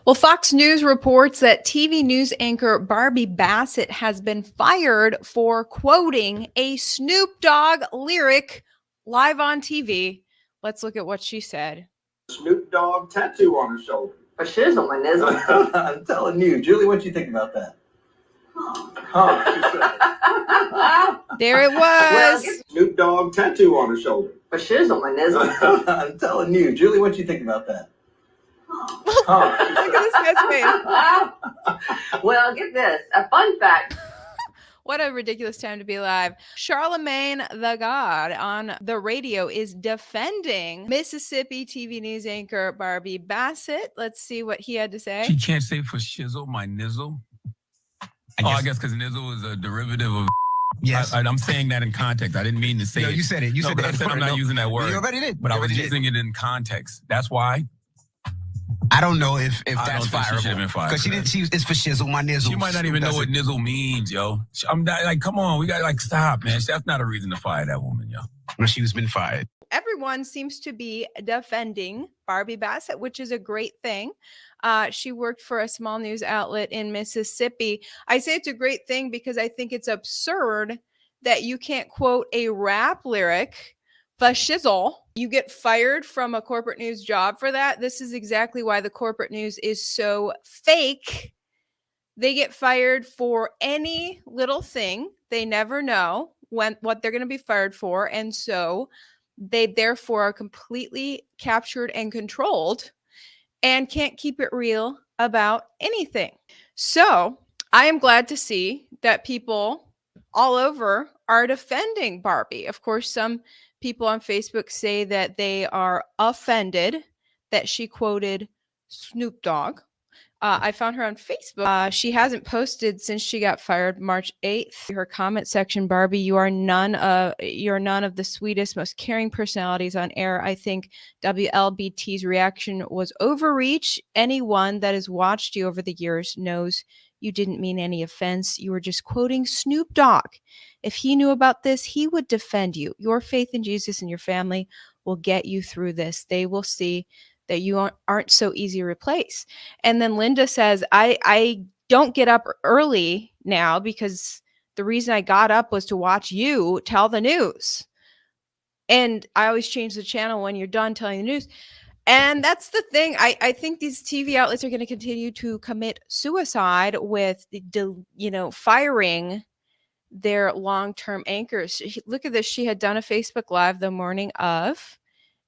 Well, Fox News reports that TV news anchor Barbie Bassett has been fired for quoting a Snoop Dogg lyric live on TV. Let's look at what she said. Snoop Dogg tattoo on her shoulder. A shizzle and nizzle. I'm telling you. Julie, what do you think about that? There it was. Well, Snoop Dogg tattoo on her shoulder. a shizzle and nizzle. I'm telling you. Julie, what do you think about that? Look at this guy's face. Well, get this. A fun fact. What a ridiculous time to be alive. Charlemagne the God on the radio is defending Mississippi TV news anchor Barbie Bassett. Let's see what he had to say. She can't say for shizzle, my nizzle. I guess because nizzle is a derivative of. Yes. I'm saying that in context. I didn't mean to say No, it. you said it. You No, said but that. I said I'm not using that word. You already did. But You I was already using it in context. That's why. I don't know if I that's don't think she should have fireable. been fired Because she for didn't. It's for shizzle, my nizzle. She might not even know what nizzle means, yo. I'm not, like, come on, we got stop, man. That's not a reason to fire that woman, yo. No, she's been fired. Everyone seems to be defending Barbie Bassett, which is a great thing. She worked for a small news outlet in Mississippi. I say it's a great thing because I think it's absurd that you can't quote a rap lyric for shizzle. You get fired from a corporate news job for that. This is exactly why the corporate news is so fake. They get fired for any little thing. They never know what they're going to be fired for. And so they therefore are completely captured and controlled and can't keep it real about anything. So I am glad to see that people all over are defending Barbie. Of course, some people on Facebook say that they are offended that she quoted Snoop Dogg. I found her on Facebook. She hasn't posted since she got fired March 8th. Her comment section, Barbie, you're none of the sweetest, most caring personalities on air. I think WLBT's reaction was overreach. Anyone that has watched you over the years knows you didn't mean any offense. You were just quoting Snoop Dogg. If he knew about this, he would defend you. Your faith in Jesus and your family will get you through this. They will see that you aren't so easy to replace. And then Linda says, I don't get up early now because the reason I got up was to watch you tell the news. And I always change the channel when you're done telling the news. And that's the thing. I think these TV outlets are going to continue to commit suicide with, firing their long-term anchors. Look at this. She had done a Facebook Live the morning of,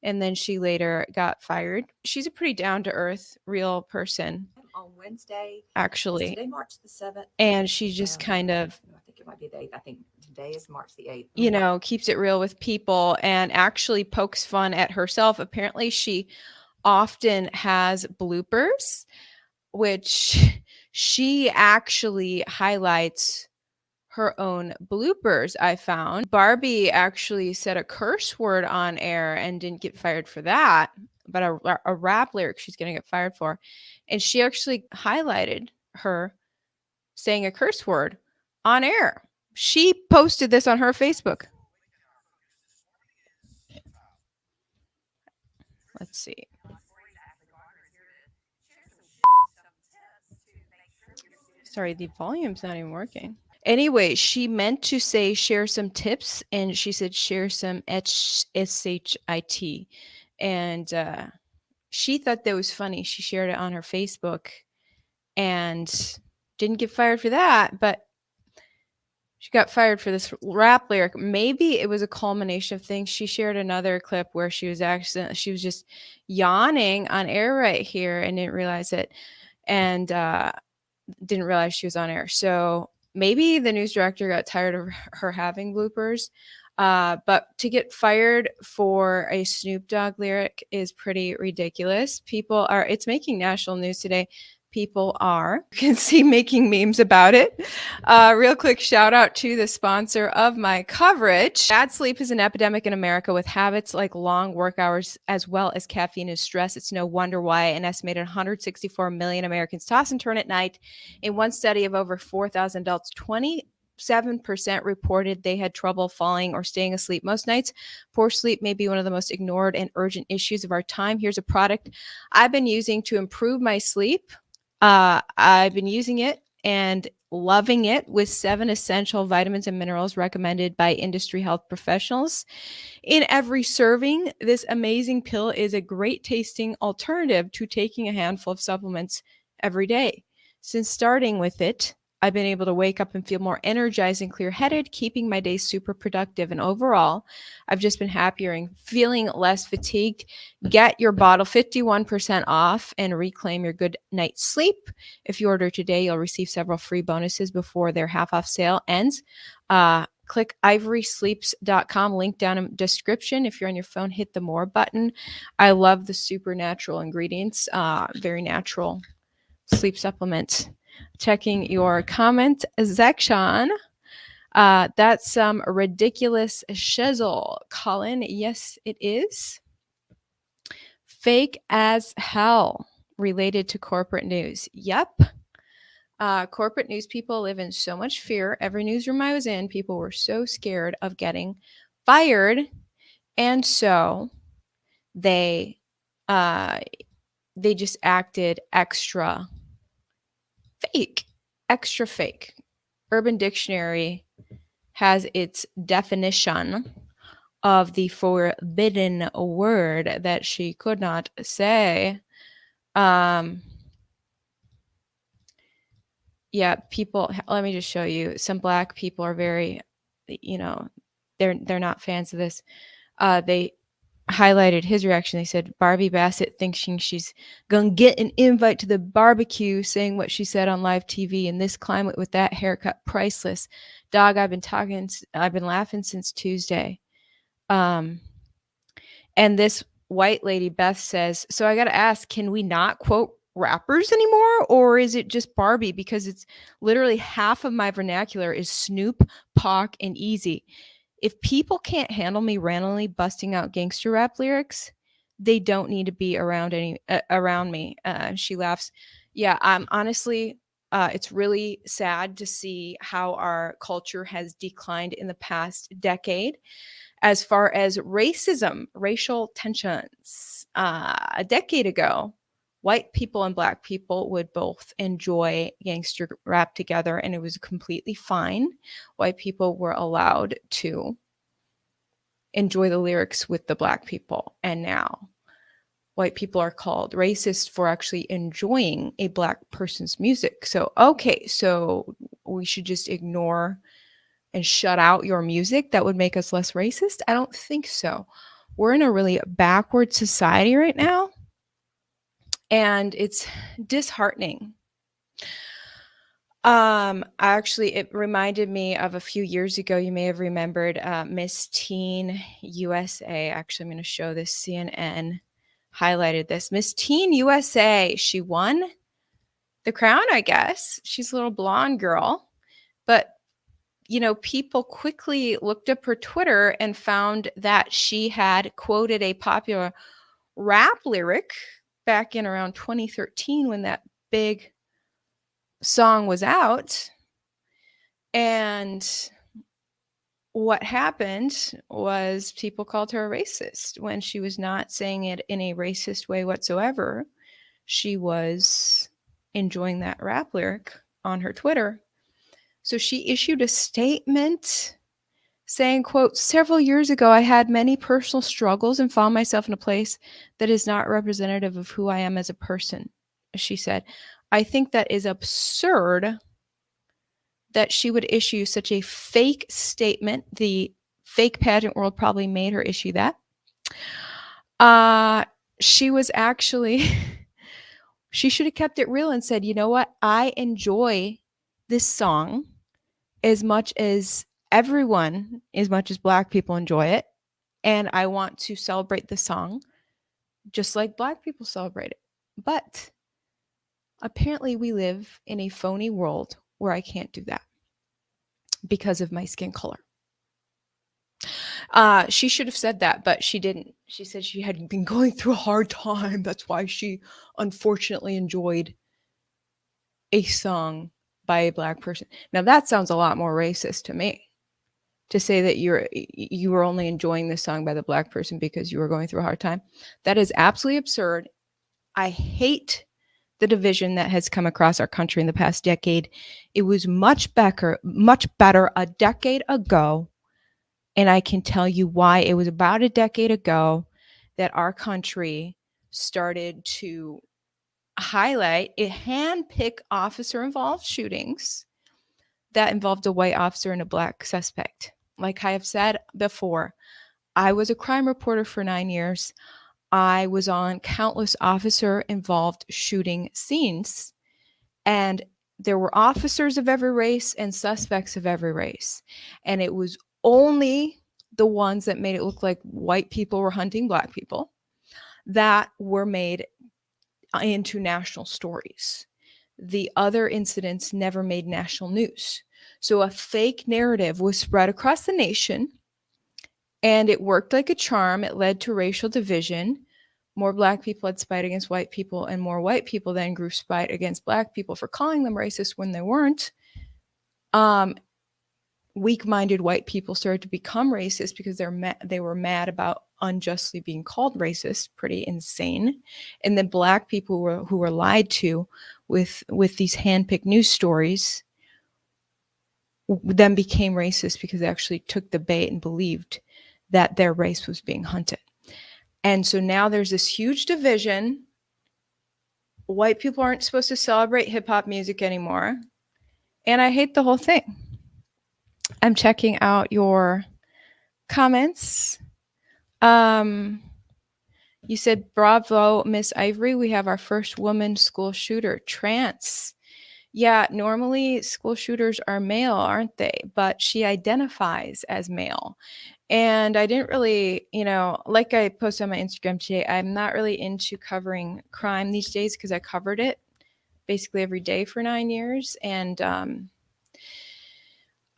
and then she later got fired. She's a pretty down-to-earth, real person. On Wednesday, actually. Today, March the 7th. And she just kind of, I think it might be the 8th. I think today is March the 8th. Keeps it real with people and actually pokes fun at herself. Apparently, she often has bloopers, which she actually highlights her own bloopers, I found. Barbie actually said a curse word on air and didn't get fired for that, but a rap lyric she's going to get fired for. And she actually highlighted her saying a curse word on air. She posted this on her Facebook. Let's see. Sorry, the volume's not even working. Anyway, she meant to say share some tips, and she said share some SHIT. And she thought that was funny. She shared it on her Facebook and didn't get fired for that, but she got fired for this rap lyric. Maybe it was a culmination of things. She shared another clip where she was just yawning on air right here and didn't realize it, and didn't realize she was on air. So maybe the news director got tired of her having bloopers. But to get fired for a Snoop Dogg lyric is pretty ridiculous. It's making national news today. People you can see making memes about it. Real quick shout out to the sponsor of my coverage. Bad sleep is an epidemic in America, with habits like long work hours as well as caffeine and stress. It's no wonder why an estimated 164 million Americans toss and turn at night. In one study of over 4,000 adults, 27% reported they had trouble falling or staying asleep most nights. Poor sleep may be one of the most ignored and urgent issues of our time. Here's a product I've been using to improve my sleep. I've been using it and loving it, with 7 essential vitamins and minerals recommended by industry health professionals. In every serving, this amazing pill is a great tasting alternative to taking a handful of supplements every day. Since starting with it, I've been able to wake up and feel more energized and clear-headed, keeping my day super productive. And overall, I've just been happier and feeling less fatigued. Get your bottle 51% off and reclaim your good night's sleep. If you order today, you'll receive several free bonuses before their half-off sale ends. Click ivorysleeps.com, link down in the description. If you're on your phone, hit the more button. I love the supernatural ingredients, very natural sleep supplement. Checking your comment section. That's some ridiculous shizzle. Colin, yes, it is. Fake as hell related to corporate news. Yep. Corporate news people live in so much fear. Every newsroom I was in, people were so scared of getting fired. And so they just acted extra fake. Urban Dictionary has its definition of the forbidden word that she could not say. Yeah, people, let me just show you. Some Black people are very, they're not fans of this. They highlighted his reaction. They said Barbie Bassett thinking she's gonna get an invite to the barbecue, saying what she said on live TV. In this climate with that haircut, priceless. Dog, I've been laughing since Tuesday. And this white lady, Beth, says, so I gotta ask, can we not quote rappers anymore, or is it just Barbie? Because it's literally half of my vernacular is Snoop, Pac, and Easy. If people can't handle me randomly busting out gangster rap lyrics, they don't need to be around me. She laughs. Yeah, honestly, it's really sad to see how our culture has declined in the past decade as far as racism, racial tensions. A decade ago, white people and Black people would both enjoy gangster rap together, and it was completely fine. White people were allowed to enjoy the lyrics with the Black people. And now white people are called racist for actually enjoying a Black person's music. So, okay, so we should just ignore and shut out your music? That would make us less racist? I don't think so. We're in a really backward society right now, and it's disheartening. Actually, it reminded me of a few years ago. You may have remembered Miss Teen USA. Actually, I'm going to show this. CNN highlighted this. Miss Teen USA. She won the crown, I guess. She's a little blonde girl. But, people quickly looked up her Twitter and found that she had quoted a popular rap lyric back in around 2013 when that big song was out. And what happened was people called her a racist when she was not saying it in a racist way whatsoever. She was enjoying that rap lyric on her Twitter. So she issued a statement saying, quote, several years ago, I had many personal struggles and found myself in a place that is not representative of who I am as a person. She said, I think that is absurd that she would issue such a fake statement. The fake pageant world probably made her issue that. She was actually, she should have kept it real and said, you know what? I enjoy this song as much as everyone, as much as Black people enjoy it. And I want to celebrate the song just like Black people celebrate it. But apparently we live in a phony world where I can't do that because of my skin color. She should have said that, but she didn't. She said she had been going through a hard time. That's why she unfortunately enjoyed a song by a Black person. Now that sounds a lot more racist to me, to say that you were only enjoying this song by the Black person because you were going through a hard time. That is absolutely absurd. I hate the division that has come across our country in the past decade. It was much better a decade ago. And I can tell you why. It was about a decade ago that our country started to highlight a handpick officer-involved shootings that involved a white officer and a black suspect. Like I have said before, I was a crime reporter for 9 years. I was on countless officer-involved shooting scenes, and there were officers of every race and suspects of every race. And it was only the ones that made it look like white people were hunting black people that were made into national stories. The other incidents never made national news. So a fake narrative was spread across the nation, and it worked like a charm. It led to racial division. More black people had spite against white people, and more white people then grew spite against black people for calling them racist when they weren't. Weak-minded white people started to become racist because they were mad about unjustly being called racist. Pretty insane. And then black people who were lied to with these handpicked news stories then became racist because they actually took the bait and believed that their race was being hunted. And so now there's this huge division. White people aren't supposed to celebrate hip-hop music anymore. And I hate the whole thing. I'm checking out your comments. You said, bravo, Miss Ivory. We have our first woman school shooter, trans. Yeah, normally school shooters are male, aren't they? But she identifies as male. And I didn't really, like I posted on my Instagram today, I'm not really into covering crime these days because I covered it basically every day for 9 years. And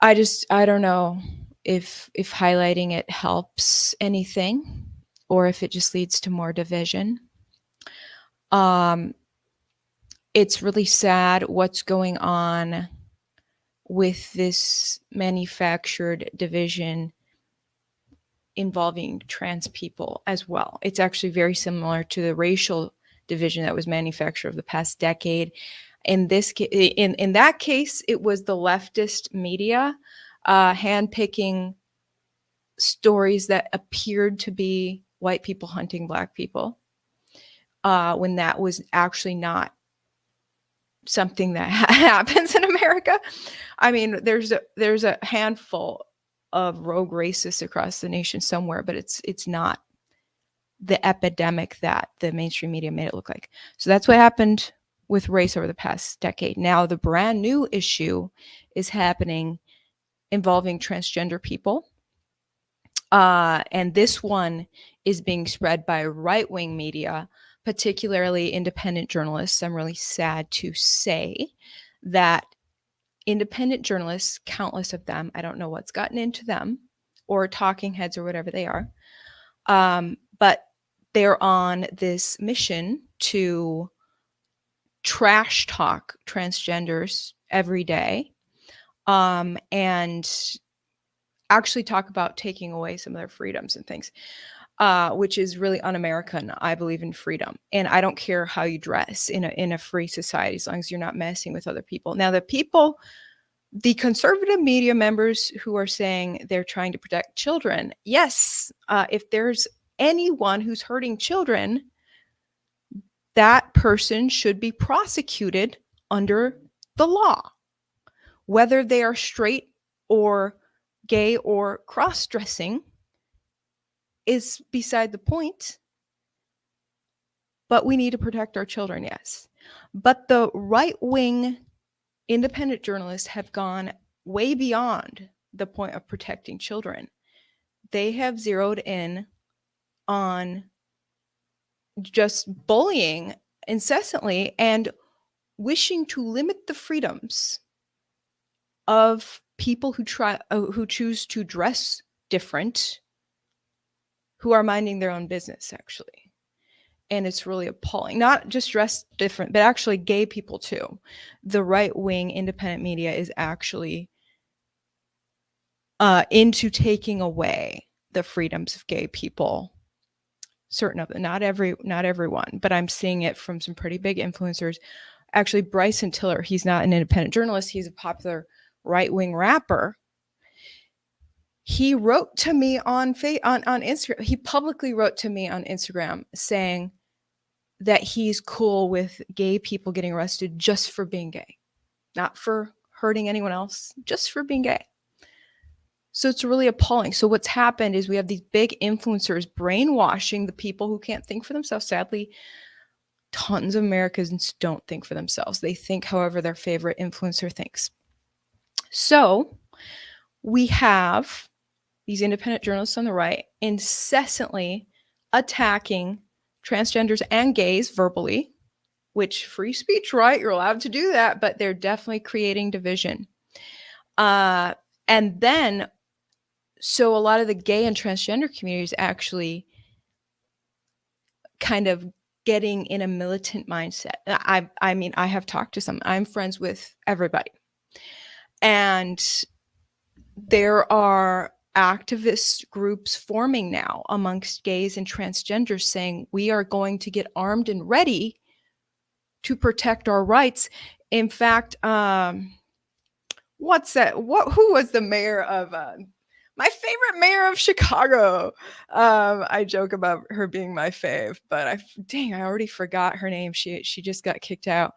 I don't know if highlighting it helps anything or if it just leads to more division. It's really sad what's going on with this manufactured division involving trans people as well. It's actually very similar to the racial division that was manufactured over the past decade. In that case, it was the leftist media handpicking stories that appeared to be white people hunting black people, when that was actually not something that happens in America. I mean, there's a handful of rogue racists across the nation somewhere, but it's not the epidemic that the mainstream media made it look like. So that's what happened with race over the past decade. Now the brand new issue is happening involving transgender people. And this one is being spread by right-wing media, particularly independent journalists. I'm really sad to say that independent journalists, countless of them, I don't know what's gotten into them, or talking heads or whatever they are, but they're on this mission to trash talk transgenders every day, and actually talk about taking away some of their freedoms and things, which is really un-American. I believe in freedom, and I don't care how you dress in a free society as long as you're not messing with other people. Now, the conservative media members who are saying they're trying to protect children, yes, if there's anyone who's hurting children, that person should be prosecuted under the law, whether they are straight or gay or cross-dressing is beside the point. But we need to protect our children, yes. But the right-wing independent journalists have gone way beyond the point of protecting children. They have zeroed in on just bullying incessantly and wishing to limit the freedoms of people who choose to dress different, who are minding their own business, actually. And it's really appalling. Not just dress different, but actually gay people too. The right-wing independent media is actually into taking away the freedoms of gay people. certain of them, not everyone, but I'm seeing it from some pretty big influencers. Actually, Bryson Tiller, he's not an independent journalist. He's a popular right-wing rapper. He wrote to me on Instagram. He publicly wrote to me on Instagram saying that he's cool with gay people getting arrested just for being gay, not for hurting anyone else, just for being gay. So it's really appalling. So what's happened is we have these big influencers brainwashing the people who can't think for themselves. Sadly, tons of Americans don't think for themselves. They think however their favorite influencer thinks. So we have these independent journalists on the right incessantly attacking transgenders and gays verbally, which free speech, right? You're allowed to do that, but they're definitely creating division. And then, so a lot of the gay and transgender communities actually kind of getting in a militant mindset. I mean, I have talked to some, I'm friends with everybody. And there are activist groups forming now amongst gays and transgenders saying we are going to get armed and ready to protect our rights. In fact, what's that? Who was the mayor of my favorite mayor of Chicago? I joke about her being my fave, but I already forgot her name. She just got kicked out.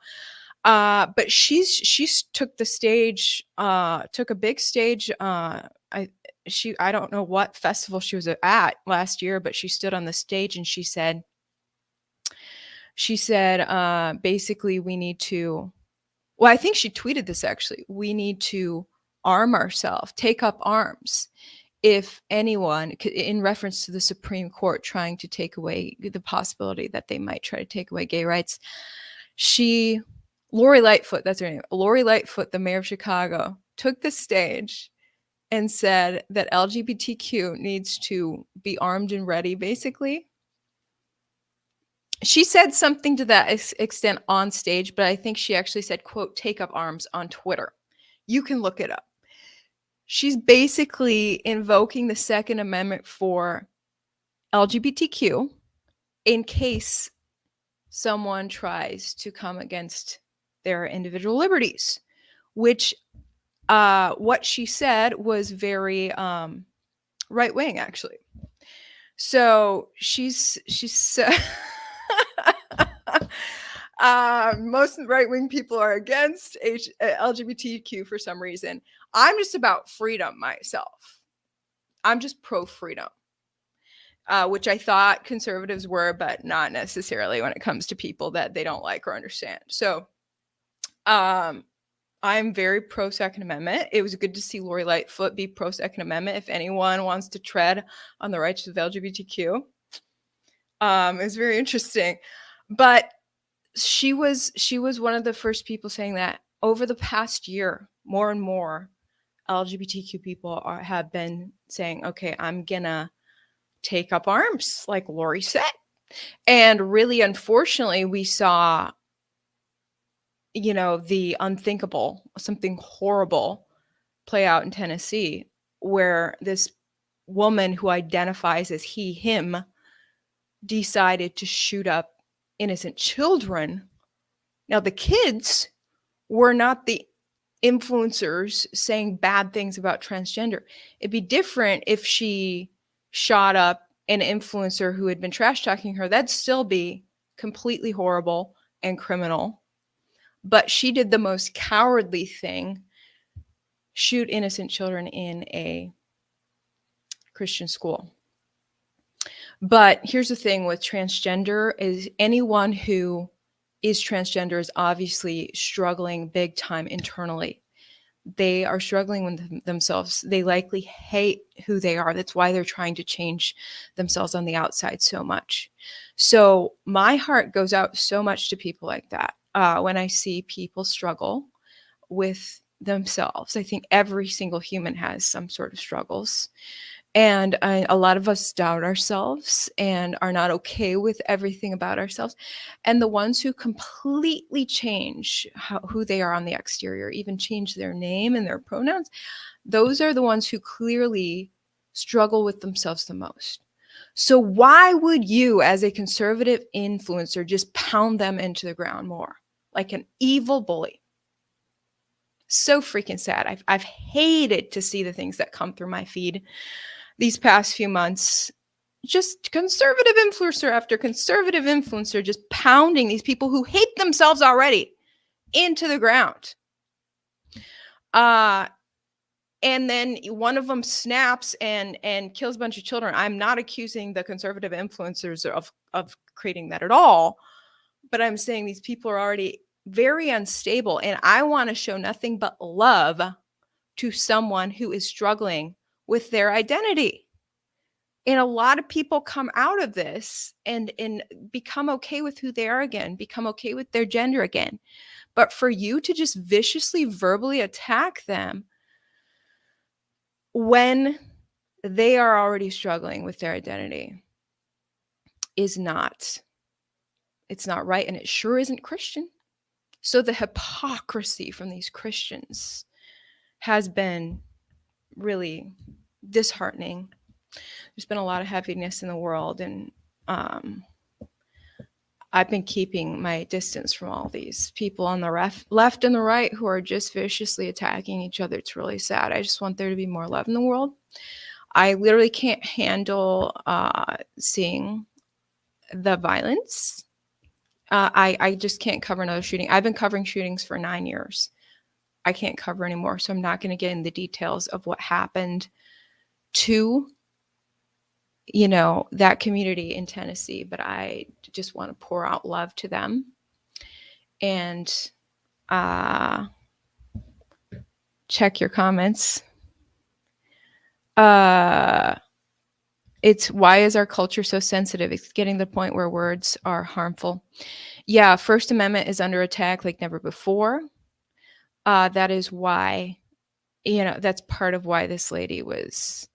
But she's took the stage, took a big stage. I don't know what festival she was at last year, but she stood on the stage and she said, basically we need to, well, I think she tweeted this actually, we need to arm ourselves, take up arms. If anyone, in reference to the Supreme Court trying to take away the possibility that they might try to take away gay rights, Lori Lightfoot, that's her name, Lori Lightfoot, the mayor of Chicago, took the stage and said that LGBTQ needs to be armed and ready, basically. She said something to that extent on stage, but I think she actually said, quote, take up arms on Twitter. You can look it up. She's basically invoking the Second Amendment for LGBTQ in case someone tries to come against their individual liberties, which what she said was very right-wing, actually. So she's most right-wing people are against LGBTQ for some reason. I'm just about freedom myself. I'm just pro-freedom, which I thought conservatives were, but not necessarily when it comes to people that they don't like or understand. So I'm very pro-Second Amendment. It was good to see Lori Lightfoot be pro-Second Amendment. If anyone wants to tread on the rights of LGBTQ, it's very interesting. But she was one of the first people saying that over the past year, more and more LGBTQ people have been saying, okay, I'm gonna take up arms, like Lori said. And really, unfortunately, we saw, the unthinkable, something horrible play out in Tennessee, where this woman who identifies as he, him, decided to shoot up innocent children. Now, the kids were not the influencers saying bad things about transgender. It'd be different if she shot up an influencer who had been trash talking her. That'd still be completely horrible and criminal. But she did the most cowardly thing, shoot innocent children in a Christian school. But here's the thing with transgender is anyone who is transgender is obviously struggling big time internally. They are struggling with themselves. They likely hate who they are. That's why they're trying to change themselves on the outside so much. So my heart goes out so much to people like that. When I see people struggle with themselves, I think every single human has some sort of struggles. And a lot of us doubt ourselves and are not okay with everything about ourselves. And the ones who completely change who they are on the exterior, even change their name and their pronouns, those are the ones who clearly struggle with themselves the most. So why would you, as a conservative influencer, just pound them into the ground more like an evil bully? So freaking sad. I've hated to see the things that come through my feed these past few months. Just conservative influencer after conservative influencer just pounding these people who hate themselves already into the ground. And then one of them snaps and kills a bunch of children. I'm not accusing the conservative influencers of creating that at all, but I'm saying these people are already very unstable, and I want to show nothing but love to someone who is struggling with their identity. And a lot of people come out of this and become okay with who they are again, become okay with their gender again. But for you to just viciously verbally attack them when they are already struggling with their identity it's not right, and it sure isn't Christian. So the hypocrisy from these Christians has been really disheartening. There's been a lot of heaviness in the world, and I've been keeping my distance from all these people on the left and the right who are just viciously attacking each other. It's really sad. I just want there to be more love in the world. I literally can't handle seeing the violence. I just can't cover another shooting. I've been covering shootings for 9 years. I can't cover anymore, so I'm not going to get in the details of what happened to that community in Tennessee, but I just want to pour out love to them. And check your comments. It's why is our culture so sensitive? It's getting to the point where words are harmful. Yeah, First Amendment is under attack like never before. That is why, that's part of why this lady was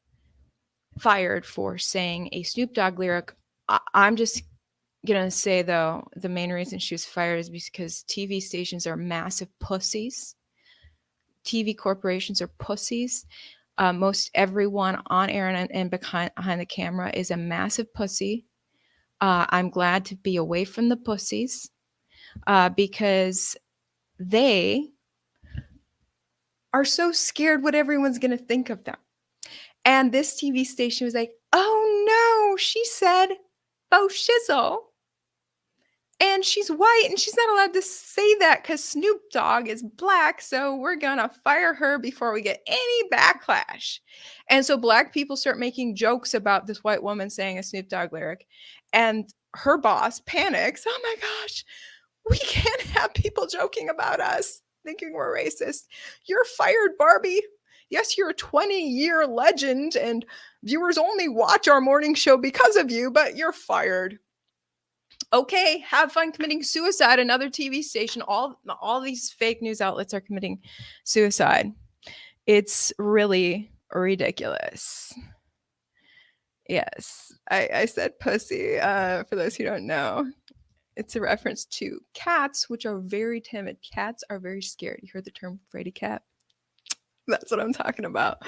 fired for saying a Snoop Dogg lyric. I'm just gonna say, though, the main reason she was fired is because TV stations are massive pussies. TV corporations are pussies. Most everyone on air and behind the camera is a massive pussy. I'm glad to be away from the pussies because they are so scared what everyone's going to think of them. And this TV station was like, oh no, she said faux shizzle. And she's white and she's not allowed to say that because Snoop Dogg is black. So we're going to fire her before we get any backlash. And so black people start making jokes about this white woman saying a Snoop Dogg lyric. And her boss panics. Oh my gosh, we can't have people joking about us thinking we're racist. You're fired, Barbie. Yes, you're a 20-year legend and viewers only watch our morning show because of you, but you're fired. Okay, have fun committing suicide. Another TV station. All these fake news outlets are committing suicide. It's really ridiculous. Yes, I said pussy. For those who don't know, it's a reference to cats, which are very timid. Cats are very scared. You heard the term "fraidy cat"? That's what I'm talking about.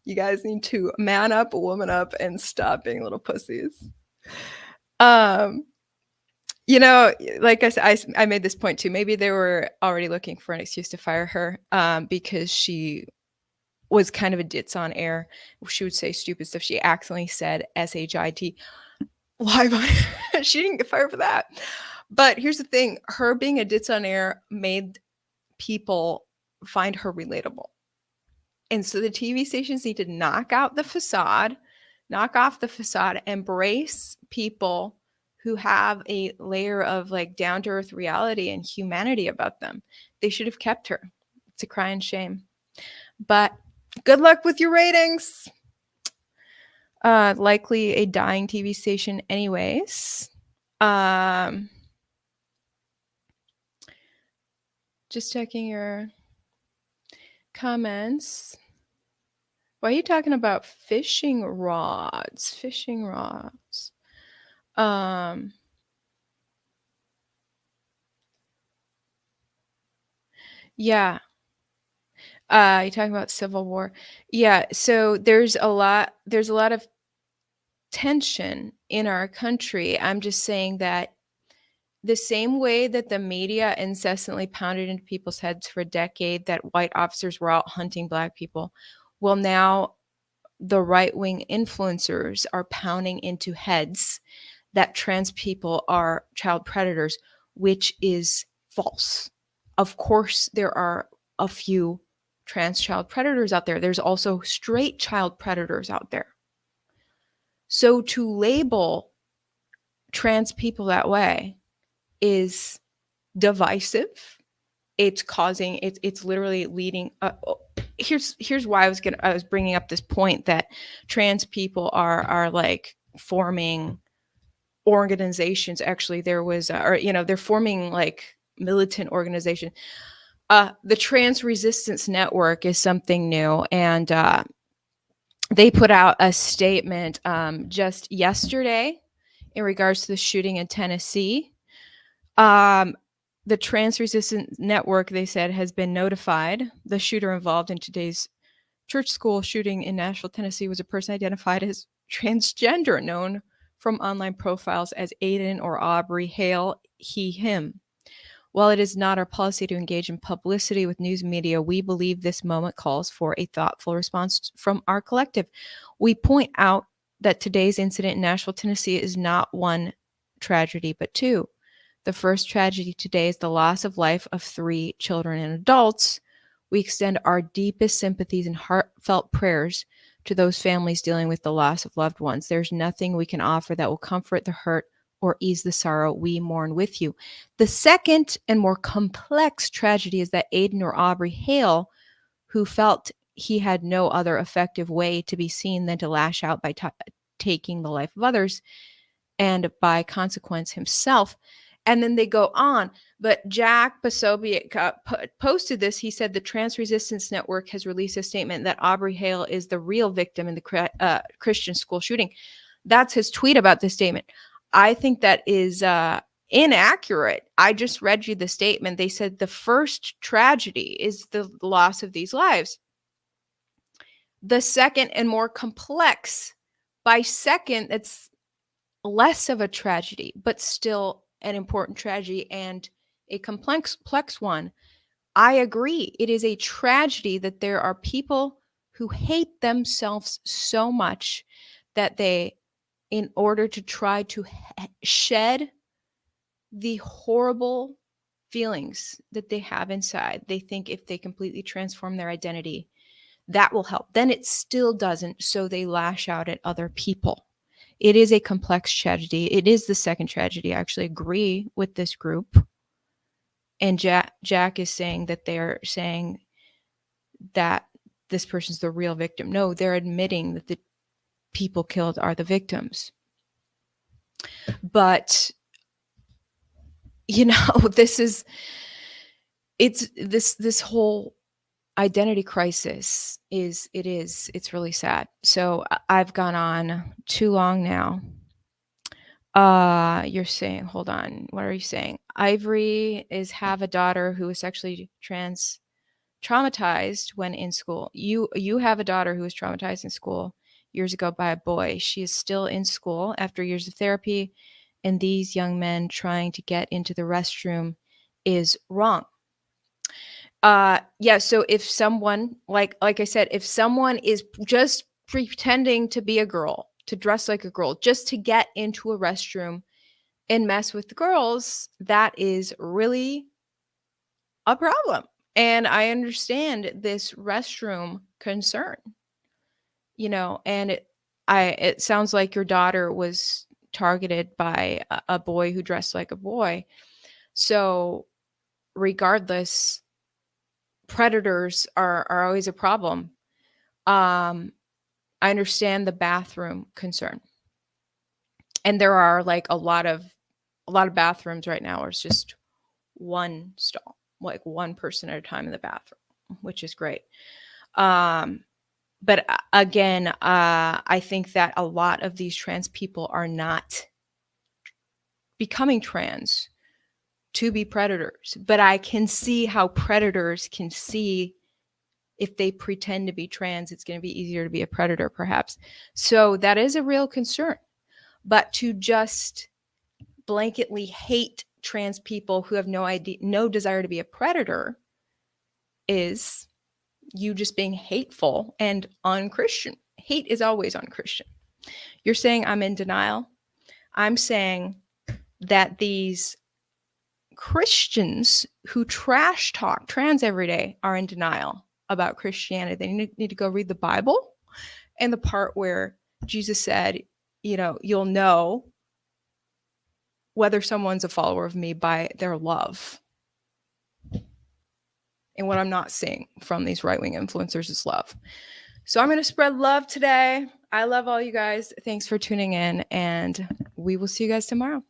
You guys need to man up, woman up, and stop being little pussies. Like I said, I made this point too. Maybe they were already looking for an excuse to fire her because she was kind of a ditz on air. She would say stupid stuff. She accidentally said SHIT live on air. She didn't get fired for that. But here's the thing. Her being a ditz on air made people find her relatable. And so the TV stations need to knock off the facade, embrace people who have a layer of like down to earth reality and humanity about them. They should have kept her. It's a crying shame. But good luck with your ratings. Likely a dying TV station anyways. Just checking your comments. Why are you talking about fishing rods? Yeah. You're talking about Civil War. Yeah, so there's a lot of tension in our country. I'm just saying that the same way that the media incessantly pounded into people's heads for a decade that white officers were out hunting Black people, well, now the right-wing influencers are pounding into heads that trans people are child predators, which is false. Of course, there are a few trans child predators out there. There's also straight child predators out there. So to label trans people that way is divisive. It's causing, it's literally leading. Here's why I was bringing up this point that trans people are like forming organizations. Actually, there was, they're forming like militant organization. The Trans Resistance Network is something new, and they put out a statement just yesterday in regards to the shooting in Tennessee. The Trans Resistance Network, they said, has been notified. The shooter involved in today's church school shooting in Nashville, Tennessee, was a person identified as transgender, known from online profiles as Aiden or Aubrey Hale, he, him. While it is not our policy to engage in publicity with news media, we believe this moment calls for a thoughtful response from our collective. We point out that today's incident in Nashville, Tennessee is not one tragedy, but two. The first tragedy today is the loss of life of 3 children and adults. We extend our deepest sympathies and heartfelt prayers to those families dealing with the loss of loved ones. There's nothing we can offer that will comfort the hurt or ease the sorrow. We mourn with you. The second and more complex tragedy is that Aiden or Aubrey Hale, who felt he had no other effective way to be seen than to lash out by taking the life of others and by consequence himself. And then they go on. But Jack Posobiec posted this. He said the Trans Resistance Network has released a statement that Aubrey Hale is the real victim in the Christian school shooting. That's his tweet about this statement. I think that is inaccurate. I just read you the statement. They said the first tragedy is the loss of these lives. The second and more complex, by second, it's less of a tragedy, but still an important tragedy and a complex one. I agree. It is a tragedy that there are people who hate themselves so much that they, in order to try to shed the horrible feelings that they have inside, they think if they completely transform their identity, that will help. Then it still doesn't, so they lash out at other people. It is a complex tragedy. It is the second tragedy. I actually agree with this group. And Jack is saying that they're saying that this person's the real victim. No, they're admitting that the people killed are the victims. But, this whole identity crisis it's really sad. So I've gone on too long now. You're saying, hold on, what are you saying? Ivory have a daughter who was sexually traumatized when in school. You have a daughter who was traumatized in school years ago by a boy. She is still in school after years of therapy, and these young men trying to get into the restroom is wrong. So if someone, like I said, if someone is just pretending to be a girl, to dress like a girl, just to get into a restroom and mess with the girls, that is really a problem. And I understand this restroom concern, and it sounds like your daughter was targeted by a boy who dressed like a boy. So regardless, predators are always a problem. I understand the bathroom concern, and there are like a lot of bathrooms right now where it's just one stall, like one person at a time in the bathroom, which is great. But again, I think that a lot of these trans people are not becoming trans to be predators, but I can see how predators can see if they pretend to be trans, it's going to be easier to be a predator, perhaps. So that is a real concern. But to just blanketly hate trans people who have no desire to be a predator is you just being hateful and unchristian. Hate is always unchristian. You're saying I'm in denial. I'm saying that these Christians who trash talk trans every day are in denial about Christianity. They need to go read the Bible and the part where Jesus said, you'll know whether someone's a follower of me by their love. And what I'm not seeing from these right-wing influencers is love. So I'm going to spread love today. I love all you guys. Thanks for tuning in, and we will see you guys tomorrow.